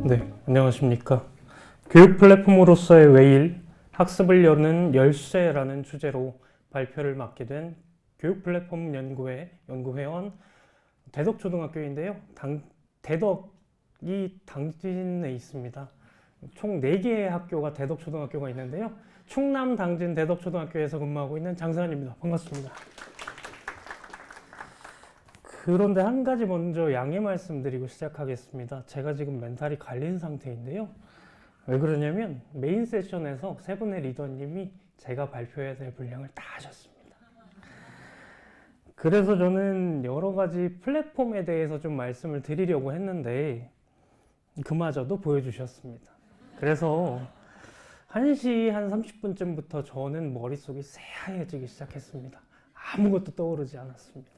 네, 안녕하십니까. 교육 플랫폼으로서의 웨일, 학습을 여는 열쇠라는 주제로 발표를 맡게 된 교육 플랫폼 연구회 연구회원 대덕초등학교인데요. 대덕이 당진에 있습니다. 총 4개의 학교가 대덕초등학교가 있는데요. 충남 당진 대덕초등학교에서 근무하고 있는 장승환입니다. 반갑습니다. 그런데 한 가지 먼저 양해 말씀드리고 시작하겠습니다. 제가 지금 멘탈이 갈린 상태인데요. 왜 그러냐면 메인 세션에서 세 분의 리더님이 제가 발표해야 될 분량을 다 하셨습니다. 그래서 저는 여러 가지 플랫폼에 대해서 좀 말씀을 드리려고 했는데 그마저도 보여주셨습니다. 그래서 1시 한 30분쯤부터 저는 머릿속이 새하얘지기 시작했습니다. 아무것도 떠오르지 않았습니다.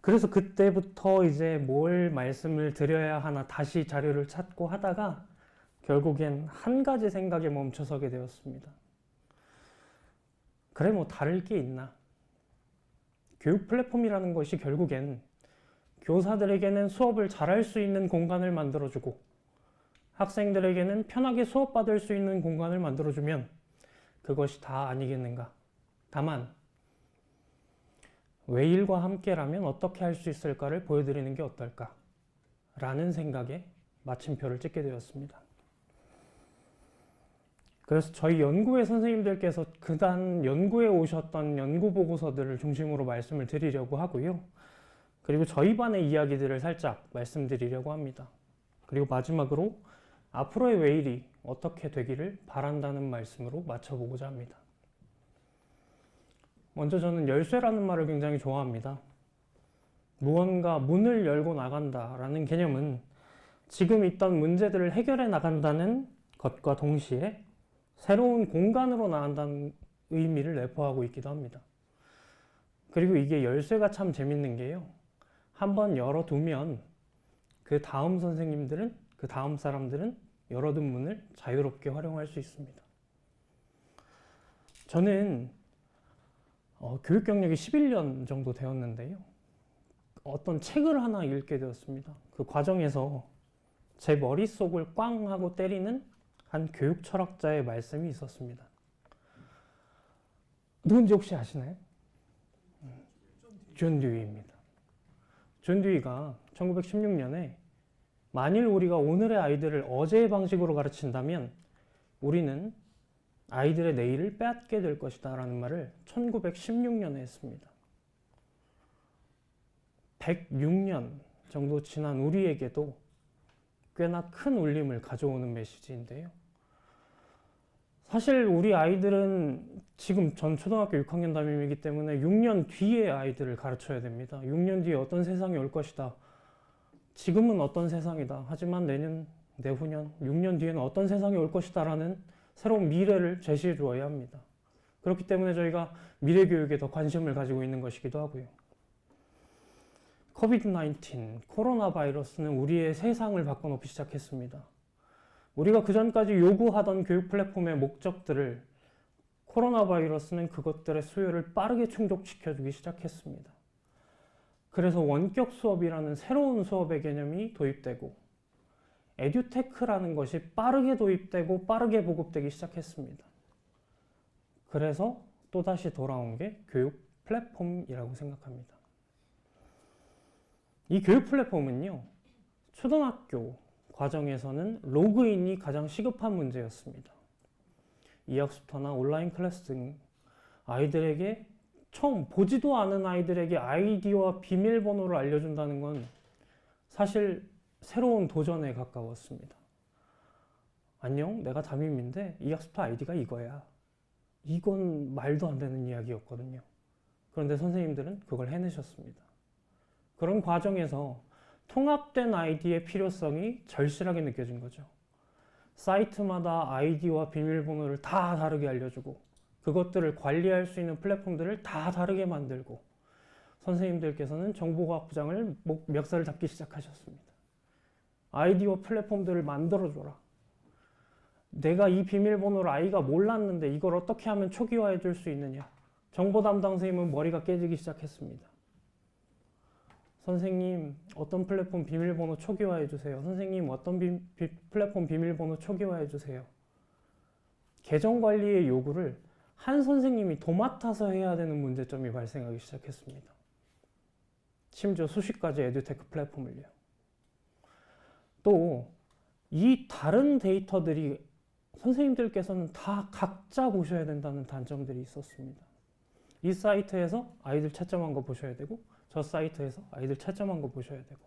그래서 그때부터 이제 뭘 말씀을 드려야 하나 다시 자료를 찾고 하다가 결국엔 한 가지 생각에 멈춰서게 되었습니다. 그래, 뭐 다를 게 있나? 교육 플랫폼이라는 것이 결국엔 교사들에게는 수업을 잘할 수 있는 공간을 만들어주고 학생들에게는 편하게 수업받을 수 있는 공간을 만들어주면 그것이 다 아니겠는가? 다만 웨일과 함께라면 어떻게 할 수 있을까를 보여드리는 게 어떨까? 라는 생각에 마침표를 찍게 되었습니다. 그래서 저희 연구회 선생님들께서 그간 연구에 오셨던 연구 보고서들을 중심으로 말씀을 드리려고 하고요. 그리고 저희 반의 이야기들을 살짝 말씀드리려고 합니다. 그리고 마지막으로 앞으로의 웨일이 어떻게 되기를 바란다는 말씀으로 마쳐보고자 합니다. 먼저 저는 열쇠라는 말을 굉장히 좋아합니다. 무언가 문을 열고 나간다라는 개념은 지금 있던 문제들을 해결해 나간다는 것과 동시에 새로운 공간으로 나간다는 의미를 내포하고 있기도 합니다. 그리고 이게 열쇠가 참 재밌는 게요. 한번 열어두면 그 다음 선생님들은, 그 다음 사람들은 열어둔 문을 자유롭게 활용할 수 있습니다. 저는 교육 경력이 11년 정도 되었는데요. 어떤 책을 하나 읽게 되었습니다. 그 과정에서 제 머릿속을 꽝 하고 때리는 한 교육 철학자의 말씀이 있었습니다. 누군지 혹시 아시나요? 존 듀이입니다. 존 듀이가 1916년에 만일 우리가 오늘의 아이들을 어제의 방식으로 가르친다면 우리는 아이들의 내일을 빼앗게 될 것이다 라는 말을 1916년에 했습니다. 106년 정도 지난 우리에게도 꽤나 큰 울림을 가져오는 메시지인데요. 사실 우리 아이들은 지금 전 초등학교 6학년 담임이기 때문에 6년 뒤에 아이들을 가르쳐야 됩니다. 6년 뒤에 어떤 세상이 올 것이다. 지금은 어떤 세상이다. 하지만 내년, 내후년, 6년 뒤에는 어떤 세상이 올 것이다 라는 새로운 미래를 제시해 주어야 합니다. 그렇기 때문에 저희가 미래 교육에 더 관심을 가지고 있는 것이기도 하고요. 코비드-19, 코로나 바이러스는 우리의 세상을 바꿔놓기 시작했습니다. 우리가 그전까지 요구하던 교육 플랫폼의 목적들을 코로나 바이러스는 그것들의 수요를 빠르게 충족시켜주기 시작했습니다. 그래서 원격 수업이라는 새로운 수업의 개념이 도입되고 에듀테크라는 것이 빠르게 도입되고 빠르게 보급되기 시작했습니다. 그래서 또다시 돌아온 게 교육 플랫폼이라고 생각합니다. 이 교육 플랫폼은요, 초등학교 과정에서는 로그인이 가장 시급한 문제였습니다. 이학습터나 온라인 클래스 등 아이들에게 처음 보지도 않은 아이들에게 아이디와 비밀번호를 알려준다는 건 사실 새로운 도전에 가까웠습니다. 안녕, 내가 담임인데 이학습터 아이디가 이거야. 이건 말도 안 되는 이야기였거든요. 그런데 선생님들은 그걸 해내셨습니다. 그런 과정에서 통합된 아이디의 필요성이 절실하게 느껴진 거죠. 사이트마다 아이디와 비밀번호를 다 다르게 알려주고 그것들을 관리할 수 있는 플랫폼들을 다 다르게 만들고 선생님들께서는 정보과학부장을 멱살을 잡기 시작하셨습니다. 아이디어 플랫폼들을 만들어줘라. 내가 이 비밀번호를 아이가 몰랐는데 이걸 어떻게 하면 초기화해 줄 수 있느냐. 정보 담당 선생님은 머리가 깨지기 시작했습니다. 선생님 어떤 플랫폼 비밀번호 초기화해 주세요. 선생님 어떤 플랫폼 비밀번호 초기화해 주세요. 계정 관리의 요구를 한 선생님이 도맡아서 해야 되는 문제점이 발생하기 시작했습니다. 심지어 수십 가지 에듀테크 플랫폼을요. 또 이 다른 데이터들이 선생님들께서는 다 각자 보셔야 된다는 단점들이 있었습니다. 이 사이트에서 아이들 채점한 거 보셔야 되고 저 사이트에서 아이들 채점한 거 보셔야 되고,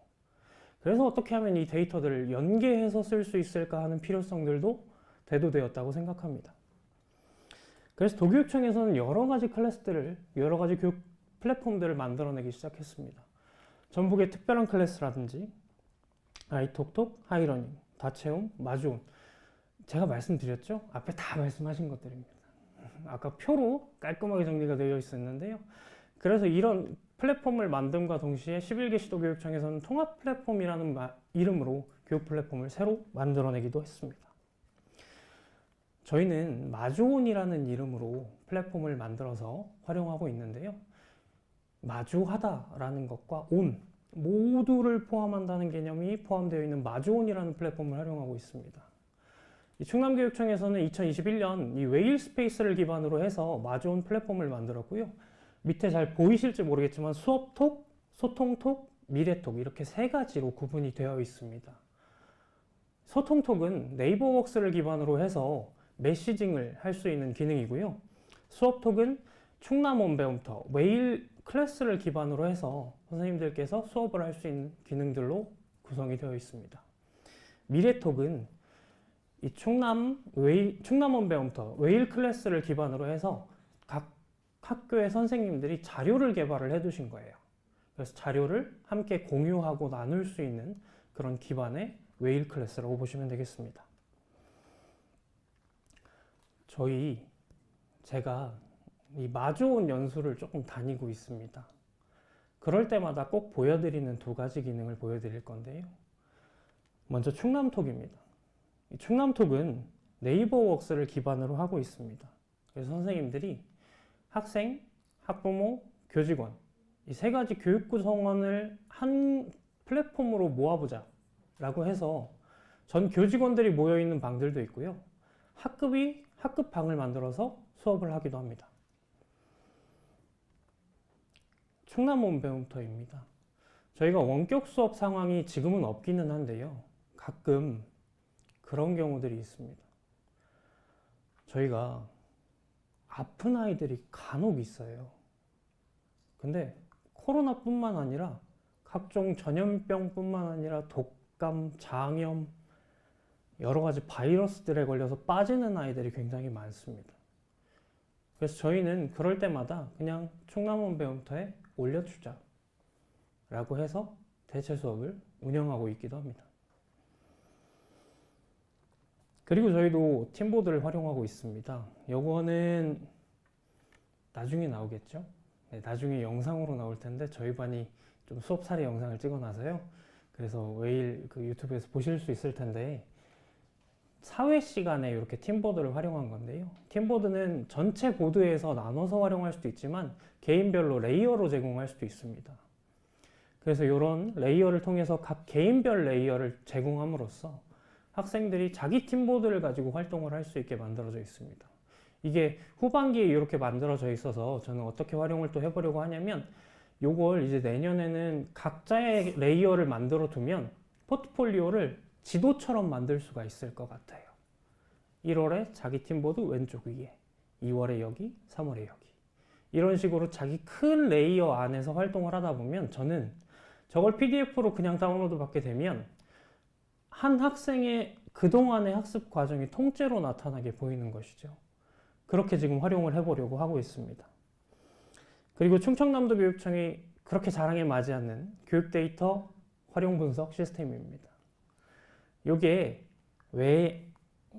그래서 어떻게 하면 이 데이터들을 연계해서 쓸 수 있을까 하는 필요성들도 대두되었다고 생각합니다. 그래서 도교육청에서는 여러 가지 클래스들을, 여러 가지 교육 플랫폼들을 만들어내기 시작했습니다. 전북의 특별한 클래스라든지 아이톡톡, 하이러닝, 다채움, 마주온, 제가 말씀드렸죠? 앞에 다 말씀하신 것들입니다. 아까 표로 깔끔하게 정리가 되어 있었는데요. 그래서 이런 플랫폼을 만듦과 동시에 11개 시도교육청에서는 통합 플랫폼이라는 이름으로 교육 플랫폼을 새로 만들어내기도 했습니다. 저희는 마주온이라는 이름으로 플랫폼을 만들어서 활용하고 있는데요. 마주하다라는 것과 온, 모두를 포함한다는 개념이 포함되어 있는 마주온이라는 플랫폼을 활용하고 있습니다. 충남교육청에서는 2021년 이 웨일 스페이스를 기반으로 해서 마주온 플랫폼을 만들었고요. 밑에 잘 보이실지 모르겠지만 수업톡, 소통톡, 미래톡 이렇게 세 가지로 구분이 되어 있습니다. 소통톡은 네이버웍스를 기반으로 해서 메시징을 할 수 있는 기능이고요. 수업톡은 충남 원배움터, 웨일 클래스를 기반으로 해서 선생님들께서 수업을 할 수 있는 기능들로 구성이 되어 있습니다. 미래톡은 이 충남 원배움터, 웨일 클래스를 기반으로 해서 각 학교의 선생님들이 자료를 개발을 해 두신 거예요. 그래서 자료를 함께 공유하고 나눌 수 있는 그런 기반의 웨일 클래스라고 보시면 되겠습니다. 제가 이 마주온 연수를 조금 다니고 있습니다. 그럴 때마다 꼭 보여드리는 두 가지 기능을 보여드릴 건데요. 먼저 충남톡입니다. 이 충남톡은 네이버웍스를 기반으로 하고 있습니다. 그래서 선생님들이 학생, 학부모, 교직원 이 세 가지 교육 구성원을 한 플랫폼으로 모아보자 라고 해서 전 교직원들이 모여있는 방들도 있고요. 학급이 학급방을 만들어서 수업을 하기도 합니다. 충남원배움터입니다. 저희가 원격 수업 상황이 지금은 없기는 한데요. 가끔 그런 경우들이 있습니다. 저희가 아픈 아이들이 간혹 있어요. 근데 코로나뿐만 아니라 각종 전염병뿐만 아니라 독감, 장염, 여러 가지 바이러스들에 걸려서 빠지는 아이들이 굉장히 많습니다. 그래서 저희는 그럴 때마다 그냥 충남원배움터에 올려주자 라고 해서 대체 수업을 운영하고 있기도 합니다. 그리고 저희도 팀보드를 활용하고 있습니다. 요거는 나중에 나오겠죠? 네, 나중에 영상으로 나올 텐데 저희 반이 좀 수업 사례 영상을 찍어놔서요. 그래서 웨일 유튜브에서 보실 수 있을 텐데 사회 시간에 이렇게 팀보드를 활용한 건데요. 팀보드는 전체 보드에서 나눠서 활용할 수도 있지만 개인별로 레이어로 제공할 수도 있습니다. 그래서 이런 레이어를 통해서 각 개인별 레이어를 제공함으로써 학생들이 자기 팀보드를 가지고 활동을 할 수 있게 만들어져 있습니다. 이게 후반기에 이렇게 만들어져 있어서 저는 어떻게 활용을 또 해보려고 하냐면 요걸 이제 내년에는 각자의 레이어를 만들어 두면 포트폴리오를 지도처럼 만들 수가 있을 것 같아요. 1월에 자기 팀보드 왼쪽 위에, 2월에 여기, 3월에 여기. 이런 식으로 자기 큰 레이어 안에서 활동을 하다 보면 저는 저걸 PDF로 그냥 다운로드 받게 되면 한 학생의 그동안의 학습 과정이 통째로 나타나게 보이는 것이죠. 그렇게 지금 활용을 해보려고 하고 있습니다. 그리고 충청남도 교육청이 그렇게 자랑에 맞지 않는 교육 데이터 활용 분석 시스템입니다. 이게 왜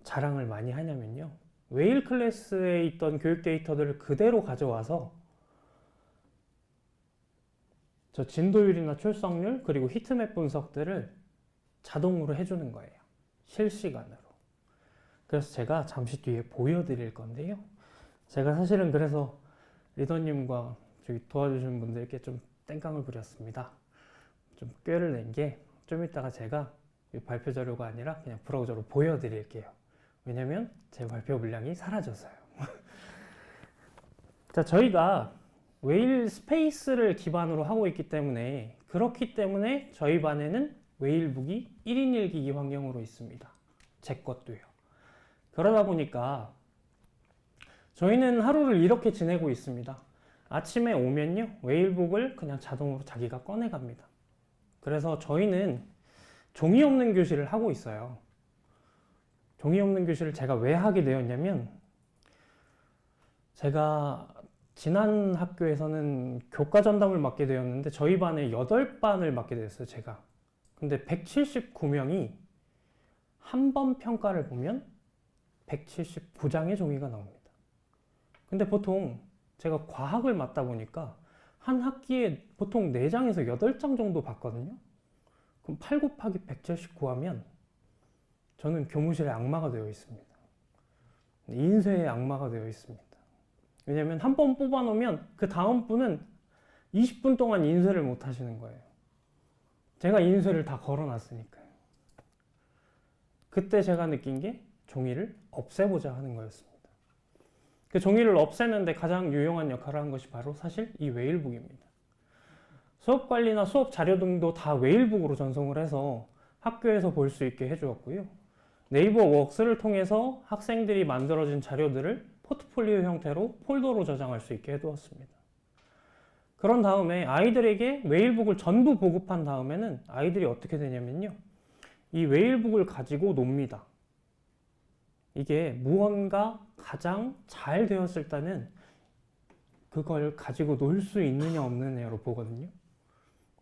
자랑을 많이 하냐면요. 웨일 클래스에 있던 교육 데이터들을 그대로 가져와서 저 진도율이나 출석률 그리고 히트맵 분석들을 자동으로 해주는 거예요. 실시간으로. 그래서 제가 잠시 뒤에 보여드릴 건데요. 제가 사실은 그래서 리더님과 저기 도와주시는 분들께 좀 땡깡을 부렸습니다. 좀 꾀를 낸 게 좀 이따가 제가 발표 자료가 아니라 그냥 브라우저로 보여드릴게요. 왜냐면 제 발표 분량이 사라져서요. 자, 저희가 웨일 스페이스를 기반으로 하고 있기 때문에 그렇기 때문에 저희 반에는 웨일북이 1인 1기기 환경으로 있습니다. 제 것도요. 그러다 보니까 저희는 하루를 이렇게 지내고 있습니다. 아침에 오면요, 웨일북을 그냥 자동으로 자기가 꺼내 갑니다. 그래서 저희는 종이 없는 교실을 하고 있어요. 종이 없는 교실을 제가 왜 하게 되었냐면, 제가 지난 학교에서는 교과 전담을 맡게 되었는데 저희 반에 8반을 맡게 되었어요, 제가. 근데 179명이 한 번 평가를 보면 179장의 종이가 나옵니다. 근데 보통 제가 과학을 맡다 보니까 한 학기에 보통 4장에서 8장 정도 봤거든요. 그럼 8 곱하기 179 하면 저는 교무실의 악마가 되어 있습니다. 인쇄의 악마가 되어 있습니다. 왜냐면 한 번 뽑아 놓으면 그 다음 분은 20분 동안 인쇄를 못 하시는 거예요. 제가 인쇄를 다 걸어 놨으니까요. 그때 제가 느낀 게 종이를 없애보자 하는 거였습니다. 그 종이를 없애는데 가장 유용한 역할을 한 것이 바로 사실 이 웨일북입니다. 수업 관리나 수업 자료 등도 다 웨일북으로 전송을 해서 학교에서 볼 수 있게 해주었고요. 네이버 웍스를 통해서 학생들이 만들어진 자료들을 포트폴리오 형태로 폴더로 저장할 수 있게 해두었습니다. 그런 다음에 아이들에게 웨일북을 전부 보급한 다음에는 아이들이 어떻게 되냐면요, 이 웨일북을 가지고 놉니다. 이게 무언가 가장 잘 되었을 때는 그걸 가지고 놀 수 있느냐 없느냐로 보거든요.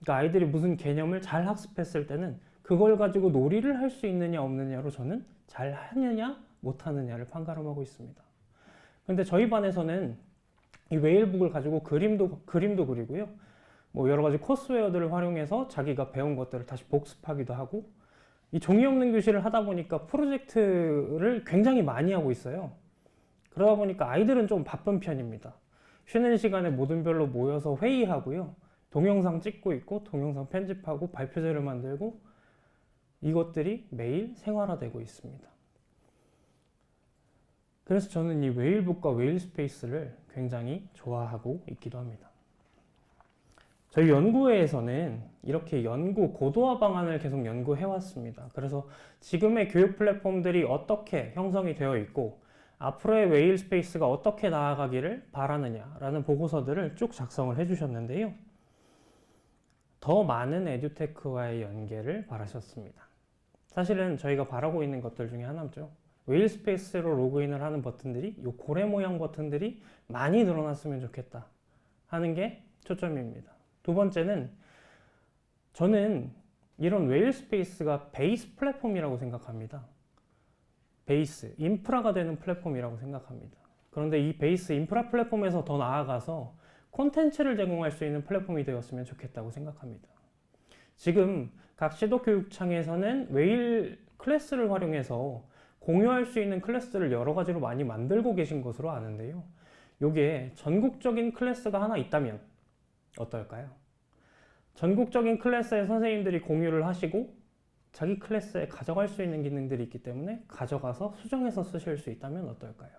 그러니까 아이들이 무슨 개념을 잘 학습했을 때는 그걸 가지고 놀이를 할 수 있느냐 없느냐로 저는 잘 하느냐 못 하느냐를 판가름하고 있습니다. 근데 저희 반에서는 이 웨일북을 가지고 그림도 그리고요. 뭐 여러 가지 코스웨어들을 활용해서 자기가 배운 것들을 다시 복습하기도 하고, 이 종이 없는 교실을 하다 보니까 프로젝트를 굉장히 많이 하고 있어요. 그러다 보니까 아이들은 좀 바쁜 편입니다. 쉬는 시간에 모든 별로 모여서 회의하고요. 동영상 찍고 있고, 동영상 편집하고, 발표자를 만들고, 이것들이 매일 생활화되고 있습니다. 그래서 저는 이 웨일북과 웨일스페이스를 굉장히 좋아하고 있기도 합니다. 저희 연구회에서는 이렇게 연구 고도화 방안을 계속 연구해 왔습니다. 그래서 지금의 교육 플랫폼들이 어떻게 형성이 되어 있고 앞으로의 웨일 스페이스가 어떻게 나아가기를 바라느냐라는 보고서들을 쭉 작성을 해 주셨는데요. 더 많은 에듀테크와의 연계를 바라셨습니다. 사실은 저희가 바라고 있는 것들 중에 하나죠. 웨일 스페이스로 로그인을 하는 버튼들이, 이 고래 모양 버튼들이 많이 늘어났으면 좋겠다 하는 게 초점입니다. 두 번째는 저는 이런 웨일 스페이스가 베이스 플랫폼이라고 생각합니다. 베이스, 인프라가 되는 플랫폼이라고 생각합니다. 그런데 이 베이스 인프라 플랫폼에서 더 나아가서 콘텐츠를 제공할 수 있는 플랫폼이 되었으면 좋겠다고 생각합니다. 지금 각 시도교육청에서는 웨일 클래스를 활용해서 공유할 수 있는 클래스를 여러 가지로 많이 만들고 계신 것으로 아는데요. 이게 전국적인 클래스가 하나 있다면 어떨까요? 전국적인 클래스에 선생님들이 공유를 하시고 자기 클래스에 가져갈 수 있는 기능들이 있기 때문에 가져가서 수정해서 쓰실 수 있다면 어떨까요?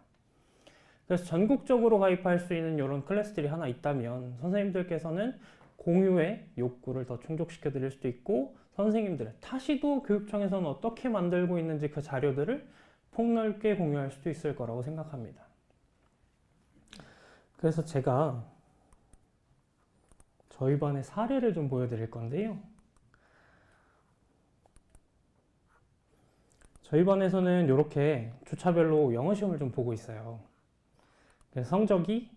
그래서 전국적으로 가입할 수 있는 이런 클래스들이 하나 있다면 선생님들께서는 공유의 욕구를 더 충족시켜 드릴 수도 있고, 선생님들의 타시도 교육청에서는 어떻게 만들고 있는지 그 자료들을 폭넓게 공유할 수도 있을 거라고 생각합니다. 그래서 제가 저희 반의 사례를 좀 보여드릴 건데요. 저희 반에서는 이렇게 주차별로 영어 시험을 좀 보고 있어요. 그래서 성적이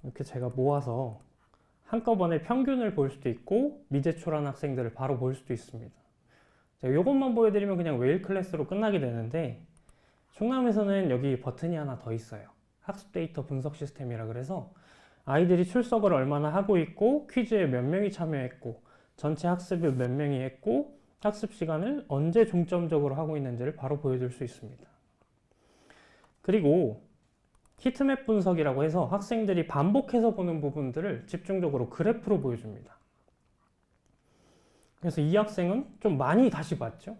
이렇게 제가 모아서 한꺼번에 평균을 볼 수도 있고 미제출한 학생들을 바로 볼 수도 있습니다. 제가 이것만 보여드리면 그냥 웨일 클래스로 끝나게 되는데, 충남에서는 여기 버튼이 하나 더 있어요. 학습 데이터 분석 시스템이라 그래서 아이들이 출석을 얼마나 하고 있고, 퀴즈에 몇 명이 참여했고, 전체 학습을 몇 명이 했고, 학습 시간을 언제 중점적으로 하고 있는지를 바로 보여줄 수 있습니다. 그리고 히트맵 분석이라고 해서 학생들이 반복해서 보는 부분들을 집중적으로 그래프로 보여줍니다. 그래서 이 학생은 좀 많이 다시 봤죠.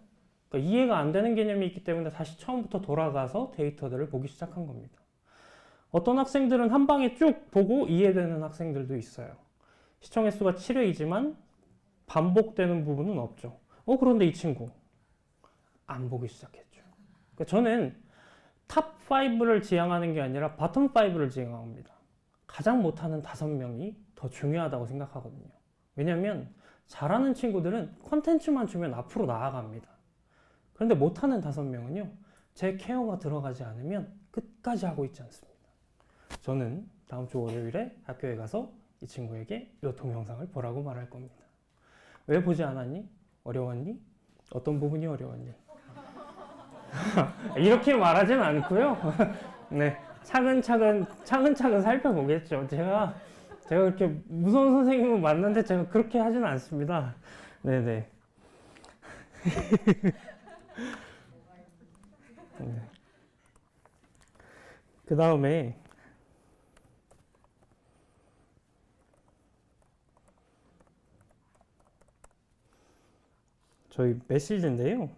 그러니까 이해가 안 되는 개념이 있기 때문에 다시 처음부터 돌아가서 데이터들을 보기 시작한 겁니다. 어떤 학생들은 한 방에 쭉 보고 이해되는 학생들도 있어요. 시청 횟수가 7회이지만 반복되는 부분은 없죠. 그런데 이 친구 안 보기 시작했죠. 그러니까 저는 탑 5를 지향하는 게 아니라 바텀 5를 지향합니다. 가장 못하는 5명이 더 중요하다고 생각하거든요. 왜냐하면 잘하는 친구들은 콘텐츠만 주면 앞으로 나아갑니다. 그런데 못하는 5명은요, 제 케어가 들어가지 않으면 끝까지 하고 있지 않습니다. 저는 다음 주 월요일에 학교에 가서 이 친구에게 이 동영상을 보라고 말할 겁니다. 왜 보지 않았니? 어려웠니? 어떤 부분이 어려웠니? 이렇게 말하진 않고요. 네, 차근차근 살펴보겠죠. 제가 그렇게 무서운 선생님을 만났는데 제가 그렇게 하진 않습니다. 네네. 네. 그 다음에 저희 메시지인데요.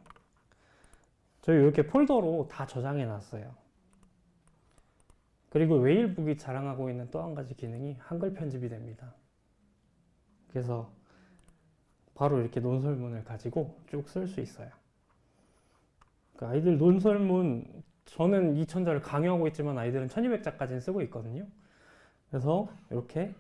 저희 이렇게 폴더로 다 저장해 놨어요. 그리고 웨일북이 자랑하고 있는 또 한 가지 기능이 한글 편집이 됩니다. 그래서 바로 이렇게 논설문을 가지고 쭉 쓸 수 있어요. 그 아이들 논설문, 저는 2000자를 강요하고 있지만 아이들은 1200자까지는 쓰고 있거든요. 그래서 이렇게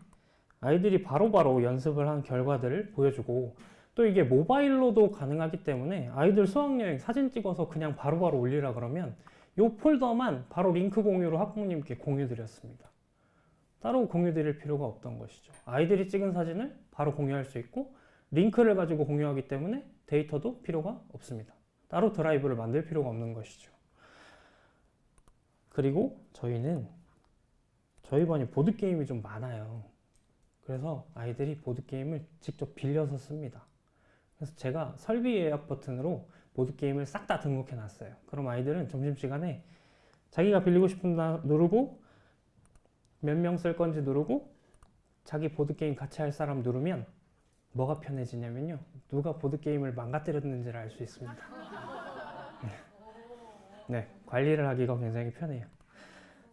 아이들이 바로바로 연습을 한 결과들을 보여주고, 또 이게 모바일로도 가능하기 때문에 아이들 수학여행 사진 찍어서 그냥 바로바로 올리라 그러면 이 폴더만 바로 링크 공유로 학부모님께 공유 드렸습니다. 따로 공유 드릴 필요가 없던 것이죠. 아이들이 찍은 사진을 바로 공유할 수 있고 링크를 가지고 공유하기 때문에 데이터도 필요가 없습니다. 따로 드라이브를 만들 필요가 없는 것이죠. 그리고 저희는 저희 반이 보드게임이 좀 많아요. 그래서 아이들이 보드게임을 직접 빌려서 씁니다. 그래서 제가 설비 예약 버튼으로 보드게임을 싹 다 등록해 놨어요. 그럼 아이들은 점심시간에 자기가 빌리고 싶은 거 누르고 몇 명 쓸 건지 누르고 자기 보드게임 같이 할 사람 누르면 뭐가 편해지냐면요, 누가 보드게임을 망가뜨렸는지를 알 수 있습니다. 네, 관리를 하기가 굉장히 편해요.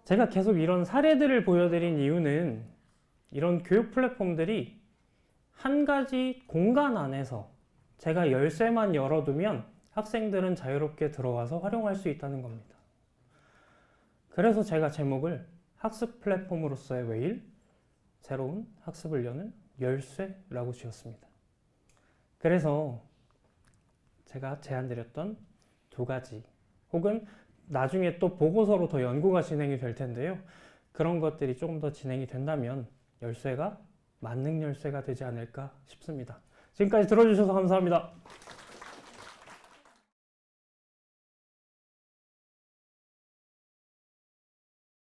제가 계속 이런 사례들을 보여드린 이유는 이런 교육 플랫폼들이 한 가지 공간 안에서 제가 열쇠만 열어두면 학생들은 자유롭게 들어와서 활용할 수 있다는 겁니다. 그래서 제가 제목을 학습 플랫폼으로서의 웨일, 새로운 학습을 여는 열쇠라고 지었습니다. 그래서 제가 제안드렸던 2가지, 혹은 나중에 또 보고서로 더 연구가 진행이 될 텐데요. 그런 것들이 조금 더 진행이 된다면 열쇠가 만능 열쇠가 되지 않을까 싶습니다. 지금까지 들어주셔서 감사합니다.